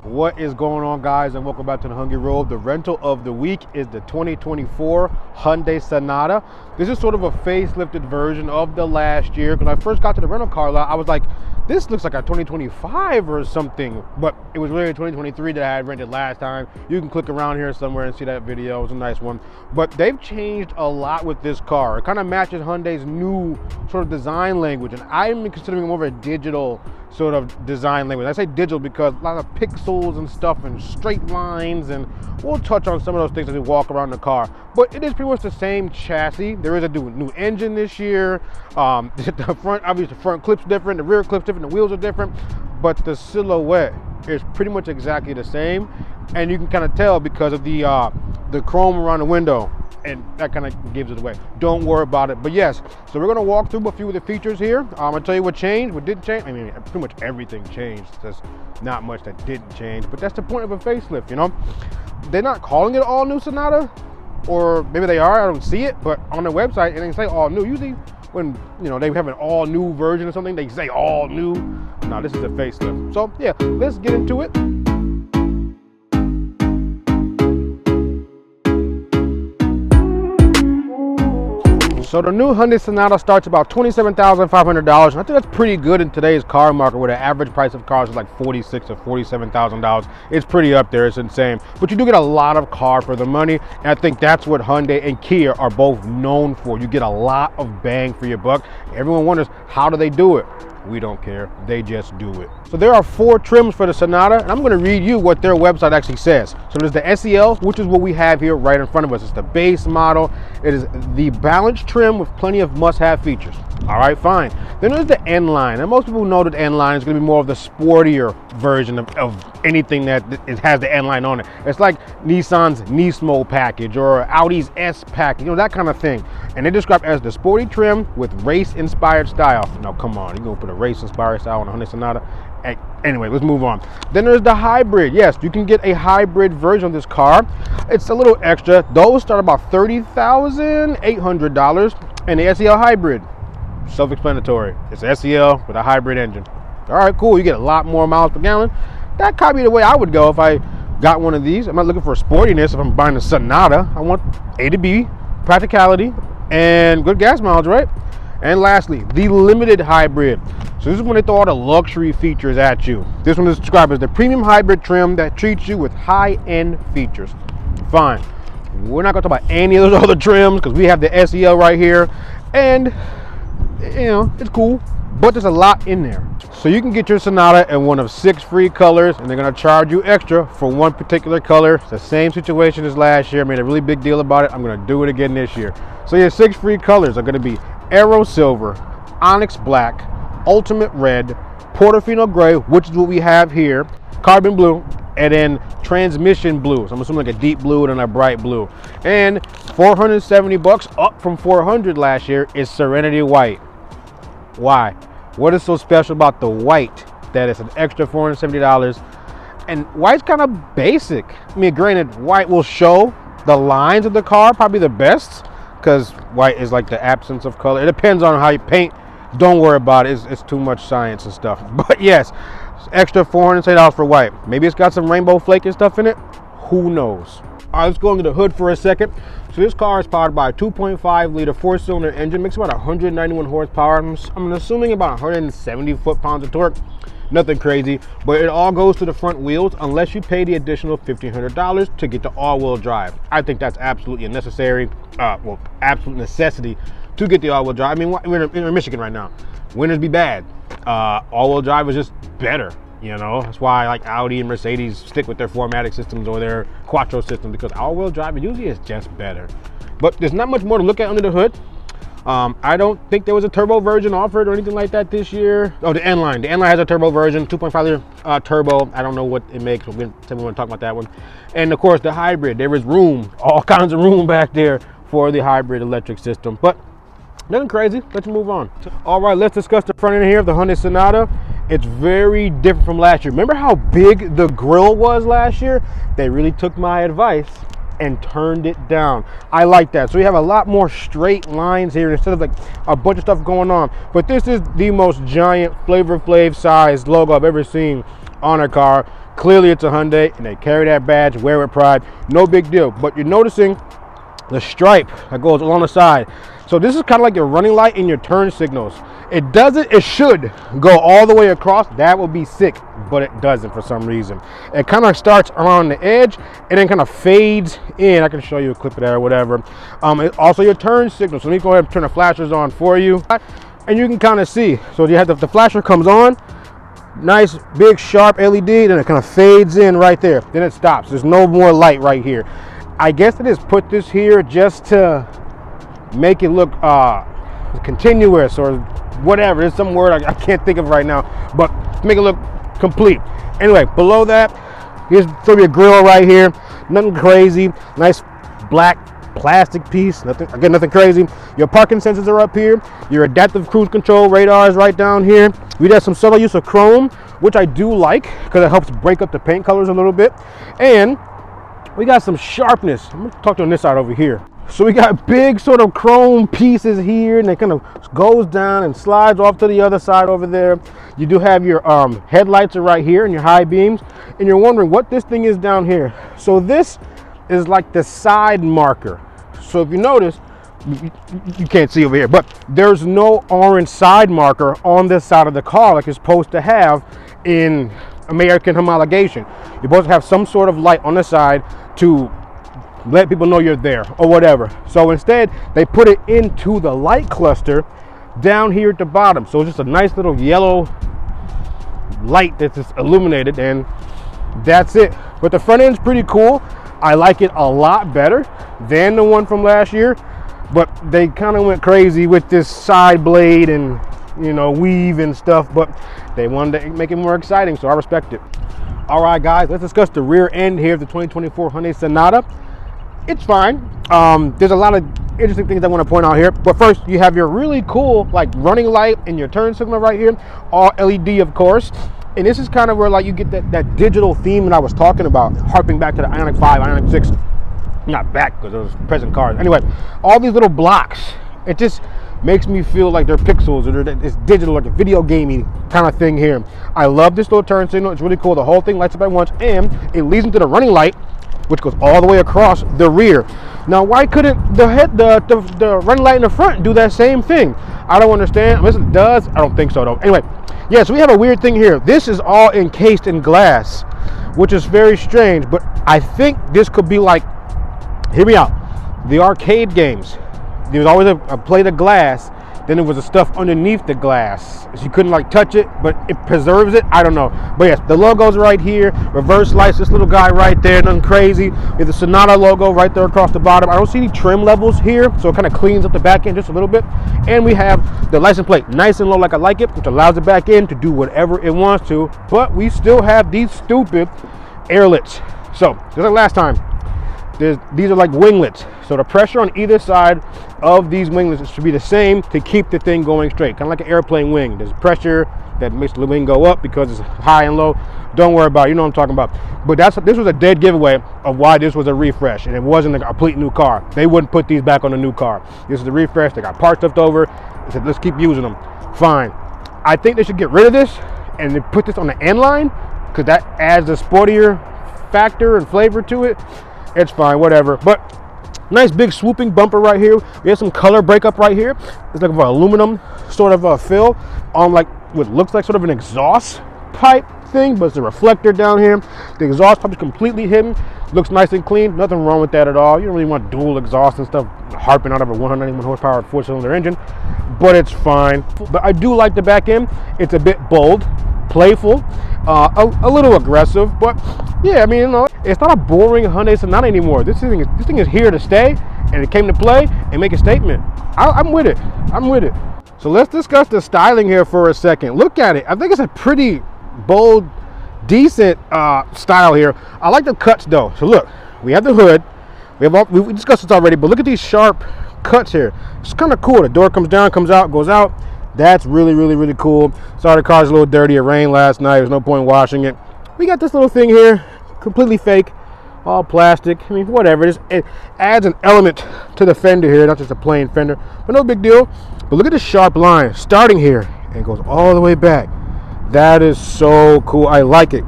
What is going on, guys, and welcome back to the Hungry Road. The rental of the week is the 2024 Hyundai Sonata. This is sort of a facelifted version of the last year. When I first got to the rental car lot, I was like, this looks like a 2025 or something, but it was really a 2023 that I had rented last time. You can click around here somewhere and see that video. It was a nice one. But they've changed a lot with this car. It kind of matches Hyundai's new sort of design language, and I'm considering it more of a digital sort of design language. I say digital because a lot of pixels and stuff and straight lines, and we'll touch on some of those things as we walk around the car. But it is pretty much the same chassis. There is a new engine this year. The front, obviously the front clip's different, the rear clip's different, the wheels are different, but the silhouette is pretty much exactly the same. And you can kind of tell because of the chrome around the window, and that kind of gives it away. Don't worry about it. But yes, so we're going to walk through a few of the features here. I'm going to tell you what changed, what didn't change. I mean, pretty much everything changed. There's not much that didn't change, but that's the point of a facelift, you know? They're not calling it all new Sonata, or maybe they are, I don't see it, but on their website, it ain't say all new. Usually when, you know, they have an all new version or something, they say all new. No, this is a facelift. So yeah, let's get into it. So the new Hyundai Sonata starts about $27,500, and I think that's pretty good in today's car market, where the average price of cars is like $46,000 or $47,000. It's pretty up there, it's insane. But you do get a lot of car for the money, and I think that's what Hyundai and Kia are both known for. You get a lot of bang for your buck. Everyone wonders, how do they do it? We don't care, they just do it. So there are 4 trims for the Sonata, and I'm gonna read you what their website actually says. So there's the SEL, which is what we have here right in front of us. It's the base model. It is the balanced trim with plenty of must-have features. All right, fine. Then there's the N-Line, and most people know that the N-Line is gonna be more of the sportier version of anything that has the N-Line on it. It's like Nissan's Nismo package or Audi's S package, you know, that kind of thing. And they describe it as the sporty trim with race-inspired style. Now, come on, you're gonna put a race-inspired style on a Hyundai Sonata? Anyway, let's move on. Then there's the hybrid. Yes, you can get a hybrid version of this car. It's a little extra. Those start about $30,800, and the SEL hybrid, self-explanatory. It's SEL with a hybrid engine. All right, cool. You get a lot more miles per gallon. That could be the way I would go if I got one of these. I'm not looking for sportiness if I'm buying a Sonata. I want A to B, practicality, and good gas mileage, right? And lastly, the limited hybrid. So this is when they throw all the luxury features at you. This one is described as the premium hybrid trim that treats you with high-end features. Fine. We're not gonna talk about any of those other trims because we have the SEL right here. And, you know, it's cool, but there's a lot in there. So you can get your Sonata in one of 6 free colors, and they're gonna charge you extra for one particular color. It's the same situation as last year. I made a really big deal about it. I'm gonna do it again this year. So your 6 free colors are gonna be Aero Silver, Onyx Black, Ultimate Red, Portofino Gray, which is what we have here, Carbon Blue, and then Transmission Blue. So I'm assuming like a deep blue and a bright blue. And $470, up from $400 last year, is Serenity White. Why? What is so special about the white that it's an extra $470? And white's kind of basic. I mean, granted, white will show the lines of the car probably the best, because white is like the absence of color. It depends on how you paint. Don't worry about it. It's too much science and stuff. But yes, extra $470 for white. Maybe it's got some rainbow flake and stuff in it. Who knows? All right, let's go into the hood for a second. So this car is powered by a 2.5 liter 4-cylinder engine, makes about 191 horsepower. I'm assuming about 170 foot-pounds of torque. Nothing crazy, but it all goes to the front wheels unless you pay the additional $1,500 to get the all-wheel drive. I think that's absolutely unnecessary, absolute necessity to get the all-wheel drive. I mean, we're in Michigan right now. Winters be bad. All-wheel drive is just better, you know? That's why like Audi and Mercedes stick with their 4MATIC systems or their Quattro system, because all-wheel drive usually is just better. But there's not much more to look at under the hood. I don't think there was a turbo version offered or anything like that this year. Oh, the N-Line. The N-Line has a turbo version, 2.5 liter turbo. I don't know what it makes, but we want to talk about that one. And of course, the hybrid. There is room, all kinds of room back there for the hybrid electric system. But nothing crazy. Let's move on. All right, let's discuss the front end here of the Hyundai Sonata. It's very different from last year. Remember how big the grille was last year? They really took my advice and turned it down. I like that. So we have a lot more straight lines here instead of like a bunch of stuff going on. But this is the most giant Flavor Flav sized logo I've ever seen on a car. Clearly it's a Hyundai, and they carry that badge, wear it with pride. No big deal. But you're noticing the stripe that goes along the side. So this is kind of like your running light and your turn signals. It should go all the way across. That would be sick, but it doesn't for some reason. It kind of starts around the edge and then kind of fades in. I can show you a clip of that or whatever. Also your turn signals. So let me go ahead and turn the flashers on for you. And you can kind of see. So you have the flasher comes on. Nice big sharp LED, then it kind of fades in right there. Then it stops. There's no more light right here. I guess they just put this here just to make it look continuous or whatever. There's some word I can't think of right now, but to make it look complete. Anyway, below that, here's sort of your grill right here. Nothing crazy. Nice black plastic piece. Nothing crazy. Your parking sensors are up here. Your adaptive cruise control radar is right down here. We got some subtle use of chrome, which I do like because it helps break up the paint colors a little bit. And we got some sharpness. I'm going to talk to on this side over here. So we got big sort of chrome pieces here, and it kind of goes down and slides off to the other side over there. You do have your headlights are right here and your high beams, and you're wondering what this thing is down here. So this is like the side marker. So if you notice, you can't see over here, but there's no orange side marker on this side of the car like it's supposed to have in American homologation. You're supposed to have some sort of light on the side to let people know you're there or whatever. So instead, they put it into the light cluster down here at the bottom. So it's just a nice little yellow light that's just illuminated, and that's it. But the front end's pretty cool. I like it a lot better than the one from last year, but they kind of went crazy with this side blade and, you know, weave and stuff, but they wanted to make it more exciting, so I respect it. All right, guys, let's discuss the rear end here of the 2024 Hyundai Sonata. It's fine. There's a lot of interesting things I want to point out here. But first, you have your really cool like running light and your turn signal right here, all LED, of course. And this is kind of where like you get that digital theme that I was talking about, harping back to the Ioniq 5, Ioniq 6. Not back because it was present cars. Anyway, all these little blocks. It just makes me feel like they're pixels or it's digital, like a video gaming kind of thing here. I love this little turn signal. It's really cool. The whole thing lights up at once, and it leads into the running light, which goes all the way across the rear. Now, why couldn't the running light in the front do that same thing? I don't understand. Unless it does, I don't think so though. Anyway, yeah, so we have a weird thing here. This is all encased in glass, which is very strange, but I think this could be like, hear me out, the arcade games. There was always a plate of glass, then there was the stuff underneath the glass. So you couldn't like touch it, but it preserves it. I don't know. But yes, the logo's right here. Reverse lights, this little guy right there, nothing crazy. We have the Sonata logo right there across the bottom. I don't see any trim levels here, so it kind of cleans up the back end just a little bit. And we have the license plate nice and low like I like it, which allows the back end to do whatever it wants to. But we still have these stupid airlets. So, just like last time, these are like winglets. So the pressure on either side of these winglets should be the same to keep the thing going straight, kind of like an airplane wing. There's pressure that makes the wing go up because it's high and low. Don't worry about it, you know what I'm talking about. But this was a dead giveaway of why this was a refresh, and it wasn't a complete new car. They wouldn't put these back on a new car. This is a refresh. They got parts left over. They said, let's keep using them. Fine. I think they should get rid of this and then put this on the end line because that adds a sportier factor and flavor to it. It's fine, whatever. But nice big swooping bumper right here. We have some color breakup right here. It's like an aluminum sort of a fill on like what looks like sort of an exhaust pipe thing, but it's a reflector down here. The exhaust pipe is completely hidden. Looks nice and clean. Nothing wrong with that at all. You don't really want dual exhaust and stuff harping out of a 191 horsepower 4-cylinder engine, but it's fine. But I do like the back end. It's a bit bold, playful, a little aggressive, but yeah, I mean, you know, it's not a boring Hyundai Sonata anymore. This thing is here to stay, and it came to play and make a statement. I'm with it. I'm with it. So let's discuss the styling here for a second. Look at it. I think it's a pretty bold, decent style here. I like the cuts though. So look, we have the hood. We discussed this already, but look at these sharp cuts here. It's kind of cool. The door comes down, comes out, goes out. That's really, really, really cool. Sorry, the car's a little dirty. It rained last night. There's no point washing it. We got this little thing here, completely fake, all plastic. I mean, whatever. It adds an element to the fender here, not just a plain fender, but no big deal. But look at this sharp line starting here and it goes all the way back. That is so cool. I like it.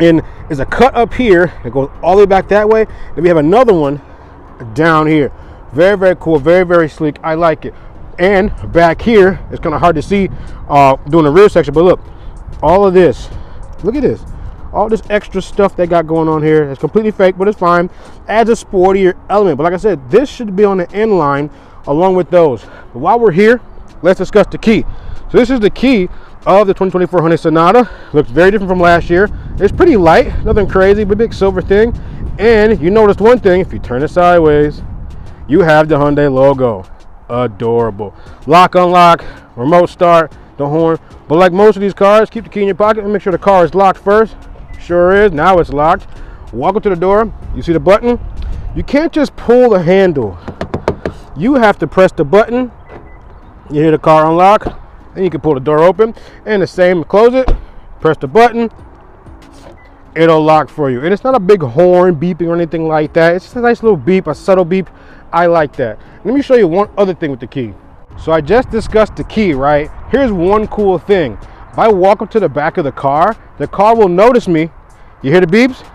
And there's a cut up here that goes all the way back that way. Then we have another one down here. Very, very cool. Very, very sleek. I like it. And back here, it's kind of hard to see doing the rear section, but look, all of this. Look at this. All this extra stuff they got going on here. It's completely fake, but it's fine. Adds a sportier element. But like I said, this should be on the end line along with those. But while we're here, let's discuss the key. So this is the key of the 2024 Hyundai Sonata. Looks very different from last year. It's pretty light, nothing crazy, but big silver thing. And you noticed one thing, if you turn it sideways, you have the Hyundai logo. Adorable. Lock, unlock, remote start, the horn. But like most of these cars, keep the key in your pocket and make sure the car is locked first. Sure is. Now it's locked. Walk up to the door. You see the button? You can't just pull the handle. You have to press the button. You hear the car unlock. Then you can pull the door open. And the same, close it. Press the button. It'll lock for you. And it's not a big horn beeping or anything like that. It's just a nice little beep, a subtle beep. I like that. Let me show you one other thing with the key. So I just discussed the key, right? Here's one cool thing. If I walk up to the back of the car will notice me. You hear the beeps?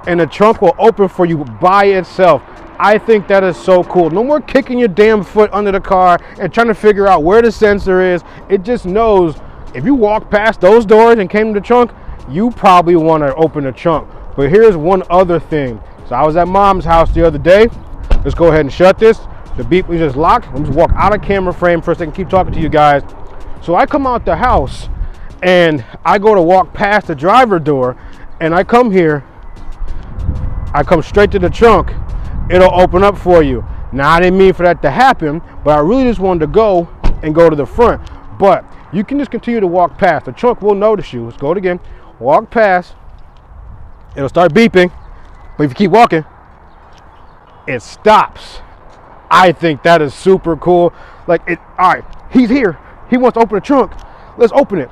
And the trunk will open for you by itself. I think that is so cool. No more kicking your damn foot under the car and trying to figure out where the sensor is. It just knows if you walk past those doors and came to the trunk, you probably want to open the trunk. But here's one other thing. So I was at mom's house the other day. Let's go ahead and shut this. The beep was just locked. Let me just walk out of camera frame for a second, keep talking to you guys. So I come out the house and I go to walk past the driver door and I come here. I come straight to the trunk. It'll open up for you. Now I didn't mean for that to happen, but I really just wanted to go and go to the front. But you can just continue to walk past. The trunk will notice you. Let's go it again. Walk past. It'll start beeping. But if you keep walking, it stops. I think that is super cool. Like it, all right, he's here. He wants to open the trunk. Let's open it.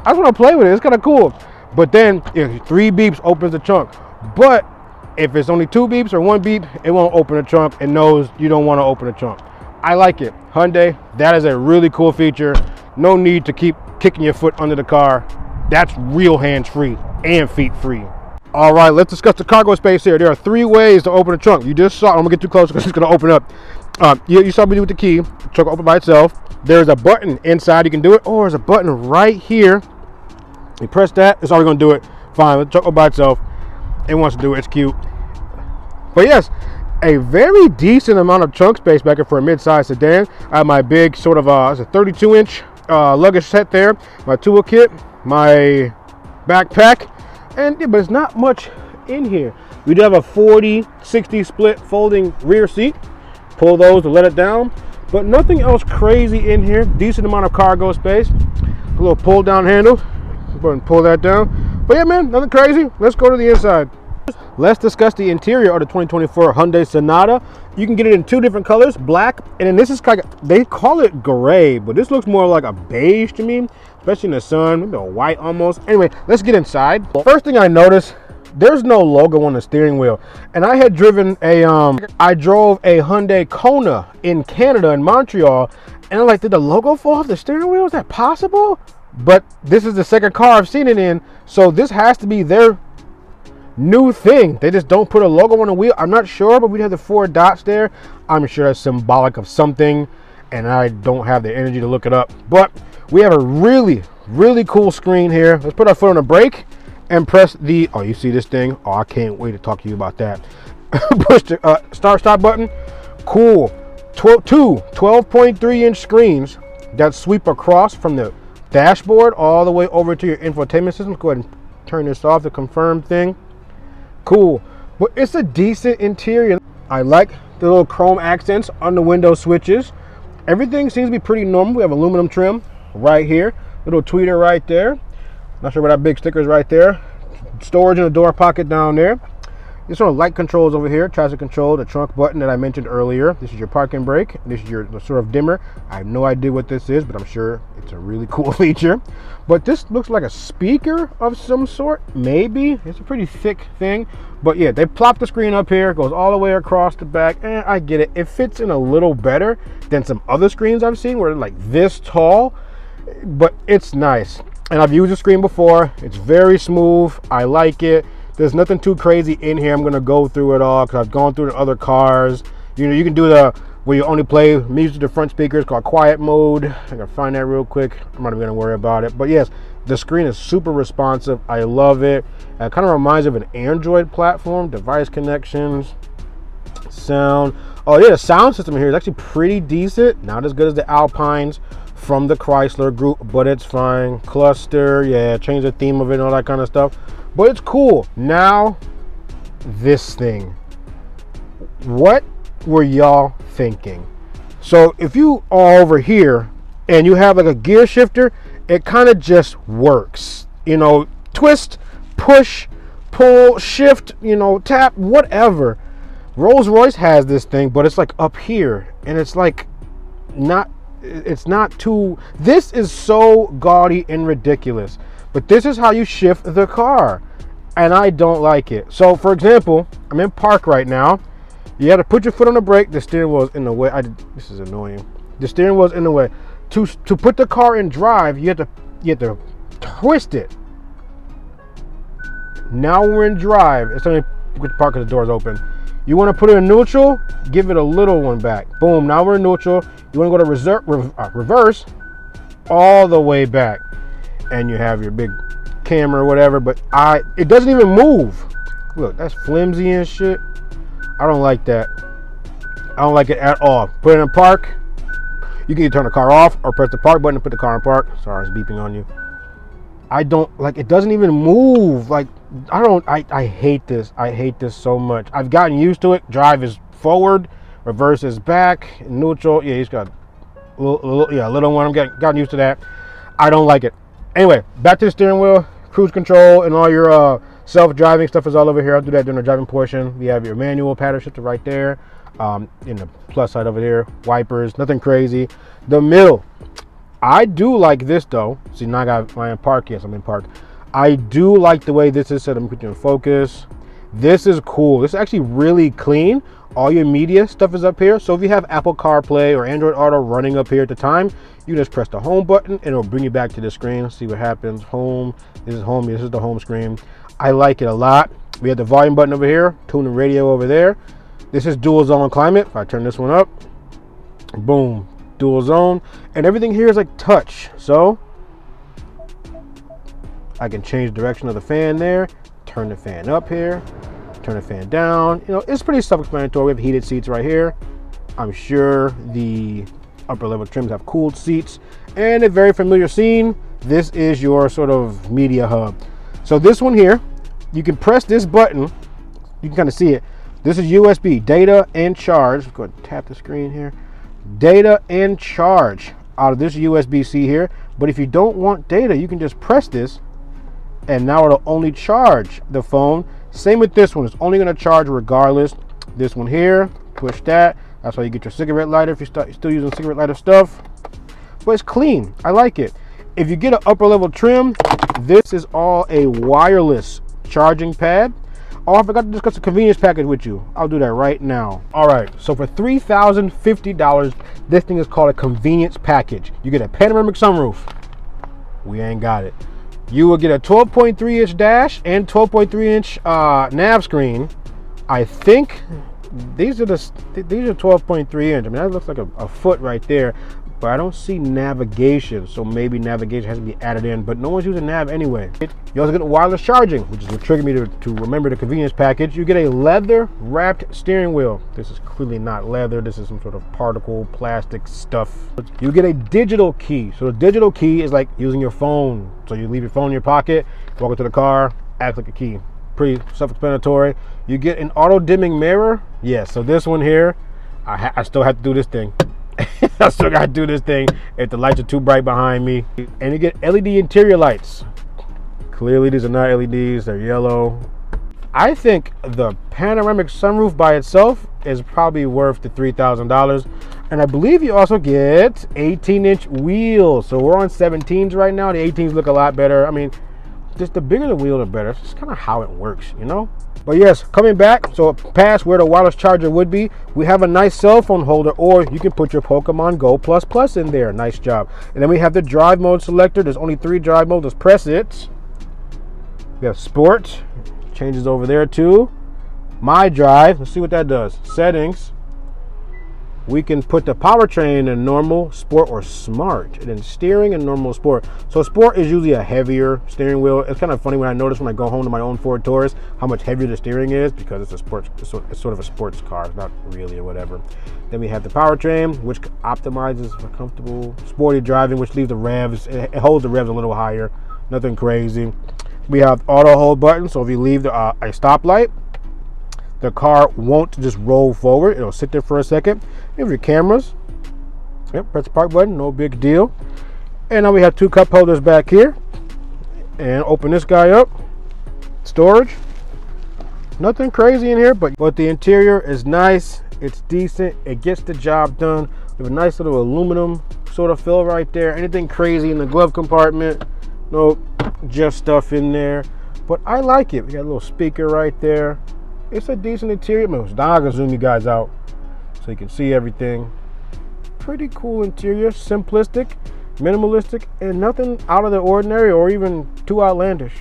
I just want to play with it. It's kind of cool. But then if 3 beeps opens the trunk. But if it's only 2 beeps or 1 beep, it won't open the trunk. It knows you don't want to open the trunk. I like it. Hyundai, that is a really cool feature. No need to keep kicking your foot under the car. That's real hands-free and feet-free. All right, let's discuss the cargo space here. There are 3 ways to open the trunk. You just saw, I'm gonna get too close because it's gonna open up. You saw me do with the key. The trunk will open by itself. There's a button inside, you can do it, or there's a button right here. You press that, it's already gonna do it. Fine, let the trunk open by itself. It wants to do it, it's cute. But yes, a very decent amount of trunk space back here for a mid-size sedan. I have my big sort of, it's a 32-inch luggage set there, my toolkit, my backpack, and yeah, but it's not much in here. We do have a 40-60 split folding rear seat. Pull those to let it down, but nothing else crazy in here. Decent amount of cargo space. A little pull down handle. Go ahead and pull that down. But yeah, man, nothing crazy. Let's go to the inside. Let's discuss the interior of the 2024 Hyundai Sonata. You can get it in 2 different colors, black, and then this is kind of, they call it gray, but this looks more like a beige to me, especially in the sun, maybe a white almost. Anyway, let's get inside. First thing I noticed, there's no logo on the steering wheel. And I had driven I drove a Hyundai Kona in Canada, in Montreal, and I'm like, did the logo fall off the steering wheel? Is that possible? But this is the second car I've seen it in, so this has to be their new thing. They just don't put a logo on the wheel. I'm not sure, but we have the 4 dots there. I'm sure that's symbolic of something, and I don't have the energy to look it up. But we have a really, really cool screen here. Let's put our foot on the brake and press the, oh, you see this thing? Oh, I can't wait to talk to you about that. Push the start button. Cool. 12.3-inch screens that sweep across from the dashboard all the way over to your infotainment system. Go ahead and turn this off, the confirm thing. Cool. But it's a decent interior. I like the little chrome accents on the window switches. Everything seems to be pretty normal. We have aluminum trim right here. Little tweeter right there. Not sure where that big sticker is right there. Storage in the door pocket down there. This sort of light controls over here. Traction control, the trunk button that I mentioned earlier. This is your parking brake. This is your sort of dimmer. I have no idea what this is, but I'm sure it's a really cool feature. But this looks like a speaker of some sort. Maybe. It's a pretty thick thing. But yeah, they plopped the screen up here. It goes all the way across the back. And I get it. It fits in a little better than some other screens I've seen where they're like this tall. But it's nice. And I've used the screen before. It's very smooth. I like it. There's nothing too crazy in here. I'm gonna go through it all because I've gone through the other cars. You know, you can do the where you only play music to the front speakers called quiet mode. I can find that real quick. I'm not even gonna worry about it. But yes, the screen is super responsive. I love it. It kind of reminds me of an Android platform. Device connections, sound. Oh yeah, the sound system here is actually pretty decent. Not as good as the Alpines from the Chrysler group, but it's fine. Cluster, yeah, change the theme of it and all that kind of stuff. But it's cool. Now, this thing. What were y'all thinking? So if you are over here and you have like a gear shifter, it kind of just works. You know, twist, push, pull, shift, you know, tap, whatever. Rolls-Royce has this thing, but it's like up here. And it's like it's not too, this is so gaudy and ridiculous. But this is how you shift the car. And I don't like it. So for example, I'm in park right now. You have to put your foot on the brake. The steering wheel is in the way. This is annoying. The steering wheel is in the way. To put the car in drive, you have to twist it. Now we're in drive. It's only put the park because the door's open. You want to put it in neutral, give it a little one back. Boom, now we're in neutral. You want to go to reverse all the way back. And you have your big camera or whatever, but it doesn't even move. Look, that's flimsy and shit. I don't like that. I don't like it at all. Put it in park. You can either turn the car off or press the park button to put the car in park. Sorry, it's beeping on you. I don't like it. Doesn't even move. Like I hate this. I hate this so much. I've gotten used to it. Drive is forward, reverse is back, neutral. Yeah, he's got a little one. I'm gotten used to that. I don't like it. Anyway, back to the steering wheel, cruise control, and all your self-driving stuff is all over here. I'll do that during the driving portion. We have your manual paddle shifter right there. In the plus side over there, wipers, nothing crazy. The middle, I do like this though. See, now I'm in park. Yes, I'm in park. I do like the way this is set. I'm putting you in focus. This is cool. This is actually really clean. All your media stuff is up here. So if you have Apple CarPlay or Android Auto running up here at the time, you just press the home button and it'll bring you back to the screen. See what happens. Home. This is home. This is the home screen. I like it a lot. We have the volume button over here, tune the radio over there. This is dual zone climate. If I turn this one up, boom, dual zone. And everything here is like touch. So I can change the direction of the fan there, turn the fan up here, turn the fan down. You know, it's pretty self-explanatory. We have heated seats right here. I'm sure the upper level trims have cooled seats. And a very familiar scene. This is your sort of media hub. So this one here, you can press this button. You can kind of see it. This is USB, data and charge. Go ahead and tap the screen here. Data and charge out of this USB-C here. But if you don't want data, you can just press this and now it'll only charge the phone. Same with this one. It's only going to charge regardless. This one here, push that. That's how you get your cigarette lighter if you're still using cigarette lighter stuff. But it's clean. I like it. If you get an upper level trim, this is all a wireless charging pad. Oh, I forgot to discuss the convenience package with you. I'll do that right now. All right, so for $3,050, this thing is called a convenience package. You get a panoramic sunroof. We ain't got it. You will get a 12.3 inch dash and 12.3 inch nav screen. I think these are 12.3 inch. I mean, that looks like a foot right there. But I don't see navigation, so maybe navigation has to be added in, but no one's using nav anyway. You also get wireless charging, which is what triggered me to remember the convenience package. You get a leather wrapped steering wheel. This is clearly not leather. This is some sort of particle plastic stuff. You get a digital key. So the digital key is like using your phone. So you leave your phone in your pocket, walk into the car, acts like a key. Pretty self-explanatory. You get an auto dimming mirror. Yes, so this one here, I still have to do this thing. I still gotta do this thing if the lights are too bright behind me. And you get LED interior lights. Clearly these are not LEDs, they're yellow. I think the panoramic sunroof by itself is probably worth the $3,000. And I believe you also get 18-inch wheels. So we're on 17s right now. The 18s look a lot better. I mean, just the bigger the wheel, the better. It's just kind of how it works, you know? But yes, coming back, so past where the wireless charger would be, we have a nice cell phone holder, or you can put your Pokemon Go Plus Plus in there. Nice job. And then we have the drive mode selector. There's only 3 drive modes. Let's press it. We have Sport. Changes over there too. My Drive. Let's see what that does. Settings. We can put the powertrain in normal, sport, or smart. And then steering and normal, sport. So sport is usually a heavier steering wheel. It's kind of funny when I notice when I go home to my own Ford Taurus how much heavier the steering is, because it's a sports. It's sort of a sports car. It's not really or whatever. Then we have the powertrain, which optimizes for comfortable sporty driving, which leaves the revs. It holds the revs a little higher. Nothing crazy. We have auto hold button. So if you leave a stoplight, the car won't just roll forward. It'll sit there for a second. You have your cameras. Yep, press the park button, no big deal. And now we have 2 cup holders back here. And open this guy up. Storage. Nothing crazy in here, but the interior is nice. It's decent. It gets the job done. We have a nice little aluminum sort of fill right there. Anything crazy in the glove compartment? Nope, just stuff in there. But I like it. We got a little speaker right there. It's a decent interior. Now I can zoom you guys out so you can see everything. Pretty cool interior, simplistic, minimalistic, and nothing out of the ordinary or even too outlandish.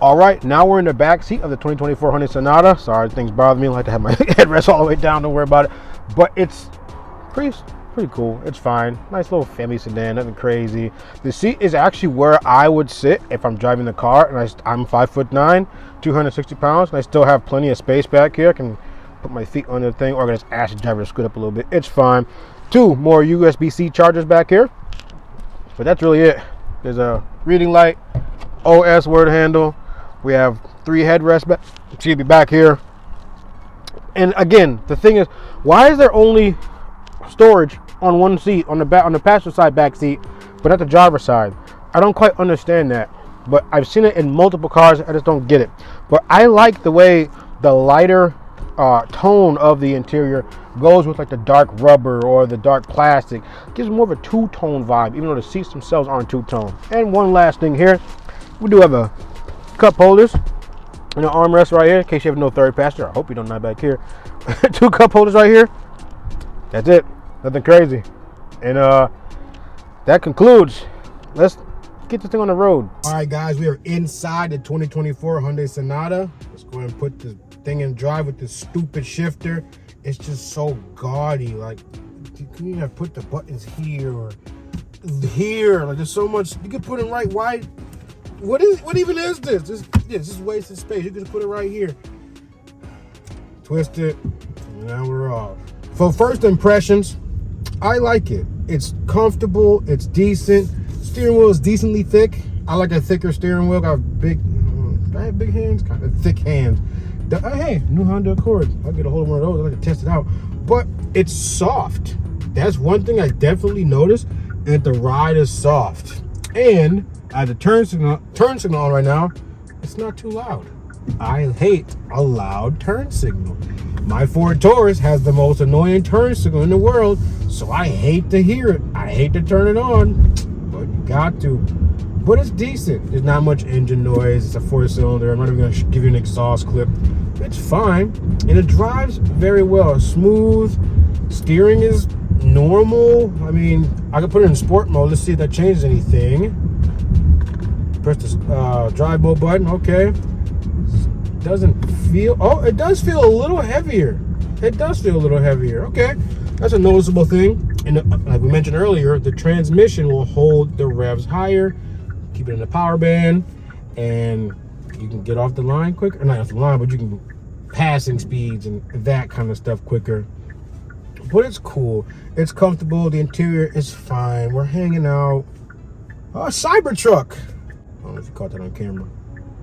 All right, now we're in the back seat of the 2024 Hyundai Sonata. Sorry, things bother me. I like to have my headrest all the way down. Don't worry about it. But it's pretty cool. It's fine. Nice little family sedan. Nothing crazy. The seat is actually where I would sit if I'm driving the car, and I'm 5'9", 260 pounds, and I still have plenty of space back here. I can put my feet on the thing, or I can just ask the driver to scoot up a little bit. It's fine. 2 more USB-C chargers back here, but that's really it. There's a reading light, OS word handle. We have 3 headrests back here. And again, the thing is, why is there only storage on one seat, on the passenger side back seat, but at the driver's side? I don't quite understand that, but I've seen it in multiple cars. I just don't get it. But I like the way the lighter tone of the interior goes with like the dark rubber or the dark plastic. It gives more of a two-tone vibe, even though the seats themselves aren't two-tone. And one last thing here, we do have a cup holders and an armrest right here in case you have no third passenger. I hope you don't not back here. 2 cup holders right here. That's it. Nothing crazy. And that concludes. Let's get this thing on the road. All right, guys, we are inside the 2024 Hyundai Sonata. Let's go ahead and put this thing in drive with this stupid shifter. It's just so gaudy. Like, can you have put the buttons here or here? Like, there's so much. You can put it right wide. What even is this? This is wasted space. You can just put it right here. Twist it. And now we're off. For first impressions, I like it. It's comfortable. It's decent. Steering wheel is decently thick. I like a thicker steering wheel. I have big hands, kind of thick hands. Hey, new Honda Accord. I'll get a hold of one of those. I like to test it out. But it's soft. That's one thing I definitely noticed. And the ride is soft. And I have the turn signal on right now. It's not too loud. I hate a loud turn signal. My Ford Taurus has the most annoying turn signal in the world, so I hate to hear it. I hate to turn it on, but you got to. But it's decent. There's not much engine noise. It's a 4-cylinder. I'm not even going to give you an exhaust clip. It's fine, and it drives very well. Smooth. Steering is normal. I mean, I can put it in sport mode. Let's see if that changes anything. Press the drive mode button. Okay. Doesn't feel, oh, it does feel a little heavier. It does feel a little heavier. Okay, that's a noticeable thing. And like we mentioned earlier, the transmission will hold the revs higher, keep it in the power band, and you can get off the line quicker. Not off the line, but you can passing speeds and that kind of stuff quicker. But it's cool. It's comfortable. The interior is fine. We're hanging out. Cybertruck. I don't know if you caught that on camera.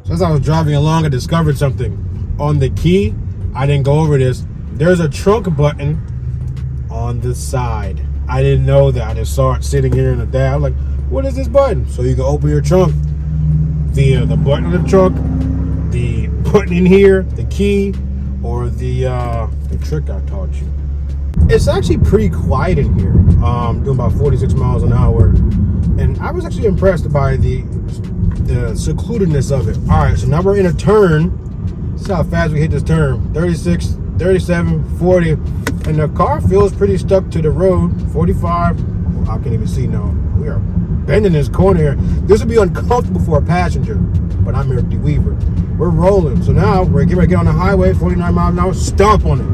So as I was driving along, I discovered something. On the key, I didn't go over this. There's a trunk button on the side. I didn't know that. I just saw it sitting here in the dash. I was like, what is this button? So you can open your trunk via the button on the trunk, the button in here, the key, or the trick I taught you. It's actually pretty quiet in here. Doing about 46 miles an hour. And I was actually impressed by the the secludedness of it. All right, so now we're in a turn. See how fast we hit this turn. 36, 37, 40, and the car feels pretty stuck to the road. 45. Well, I can't even see now. We are bending this corner here. This would be uncomfortable for a passenger, but I'm here to Weaver. We're rolling. So now we're getting ready to get on the highway. 49 miles an hour. Stomp on it.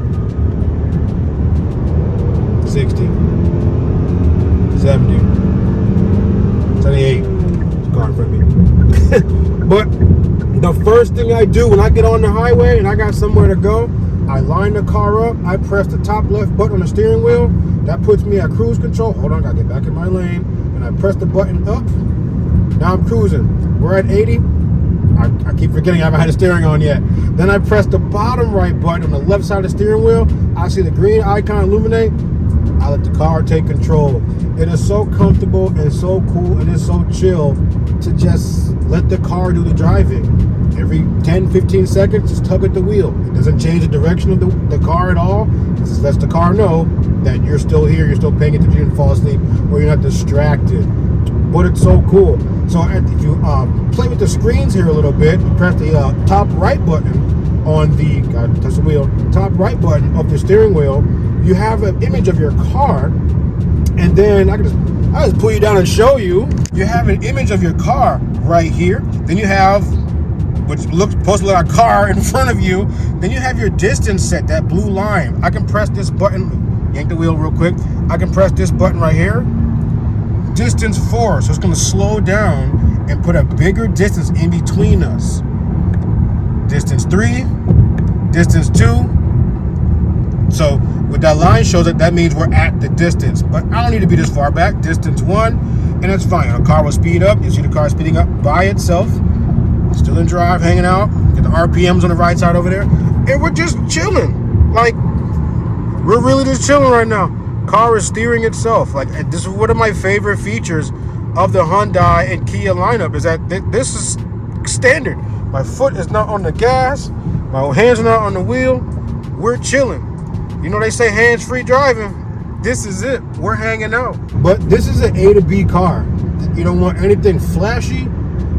60, 70, 78. There's a car in front of me. But the first thing I do when I get on the highway and I got somewhere to go, I line the car up, I press the top left button on the steering wheel. That puts me at cruise control. Hold on, I gotta get back in my lane. And I press the button up. Now I'm cruising. We're at 80. I keep forgetting I haven't had the steering on yet. Then I press the bottom right button on the left side of the steering wheel. I see the green icon illuminate. I let the car take control. It is so comfortable and so cool and it's so chill to just let the car do the driving. Every 10, 15 seconds, just tug at the wheel. It doesn't change the direction of the car at all. It just lets the car know that you're still here, you're still paying attention, you didn't fall asleep, or you're not distracted. But it's so cool. So if you play with the screens here a little bit, you press the top right button on the, touch the wheel, top right button of the steering wheel, you have an image of your car, and then I just pull you down and show you. You have an image of your car right here. Then you have which looks supposed to look like a car in front of you. Then you have your distance set, that blue line. I can press this button, yank the wheel real quick. I can press this button right here. Distance 4, so it's going to slow down and put a bigger distance in between us. Distance 3, distance 2. So what that line shows that means we're at the distance, but I don't need to be this far back. Distance 1, and that's fine. The car will speed up. You see the car speeding up by itself. Still in drive, hanging out. Get the RPMs on the right side over there, and we're just chilling. Like, we're really just chilling right now. Car is steering itself. Like, this is one of my favorite features of the Hyundai and Kia lineup, is that this is standard. My foot is not on the gas, my hands are not on the wheel. We're chilling. You know, they say hands-free driving. This is it. We're hanging out. But this is an A to B car. You don't want anything flashy,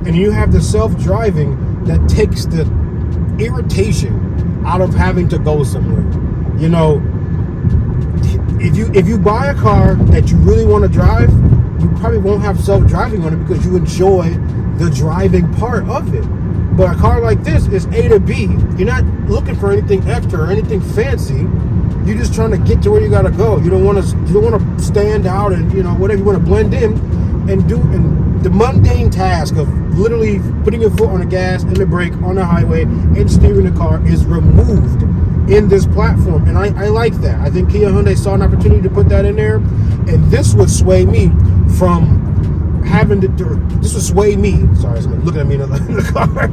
and you have the self-driving that takes the irritation out of having to go somewhere. You know, if you buy a car that you really want to drive, you probably won't have self-driving on it because you enjoy the driving part of it. But a car like this is A to B. You're not looking for anything extra or anything fancy. You're just trying to get to where you gotta go. You don't want to stand out and, you know, whatever, you want to blend in and do. And the mundane task of literally putting your foot on the gas and the brake on the highway and steering the car is removed in this platform, and I like that. I think Kia Hyundai saw an opportunity to put that in there, and this would sway me from having to do. This would sway me. Sorry, someone looking at me in the car.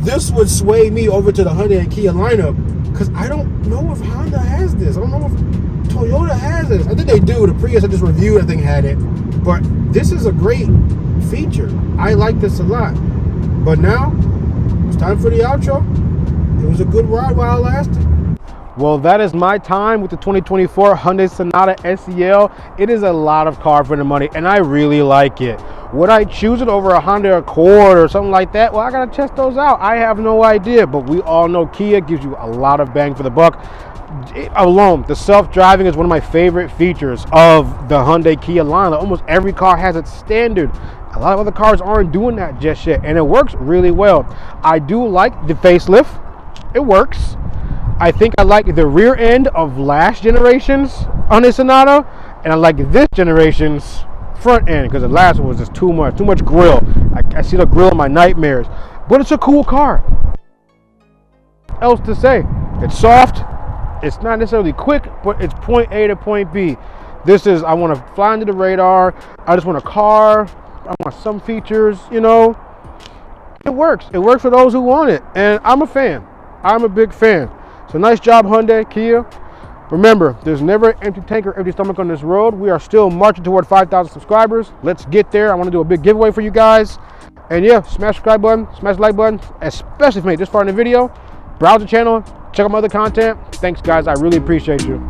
This would sway me over to the Hyundai and Kia lineup because I don't know if Honda has this. I don't know if Toyota has this. I think they do. The Prius I just reviewed, I think, had it, but this is a great feature. I like this a lot. But now it's time for the outro. It was a good ride while it lasted. Well, that is my time with the 2024 Hyundai Sonata SEL. It is a lot of car for the money, and I really like it. Would I choose it over a Honda Accord or something like that? Well, I gotta test those out. I have no idea, but we all know Kia gives you a lot of bang for the buck. Alone, the self-driving is one of my favorite features of the Hyundai Kia line. Almost every car has it standard. A lot of other cars aren't doing that just yet, and it works really well. I do like the facelift. It works. I think I like the rear end of last generation's Hyundai Sonata, and I like this generation's front end because the last one was just too much grill. I see the grill in my nightmares, but it's a cool car. What else to say? It's soft. It's not necessarily quick, but it's point A to point B. This is, I want to fly under the radar. I just want a car. I want some features, you know. It works. It works for those who want it, and I'm a fan. I'm a big fan. So nice job, Hyundai, Kia. Remember, there's never an empty tank or empty stomach on this road. We are still marching toward 5,000 subscribers. Let's get there. I want to do a big giveaway for you guys. And yeah, smash the subscribe button, smash the like button, especially if you made it this far in the video. Browse the channel, check out my other content. Thanks, guys. I really appreciate you.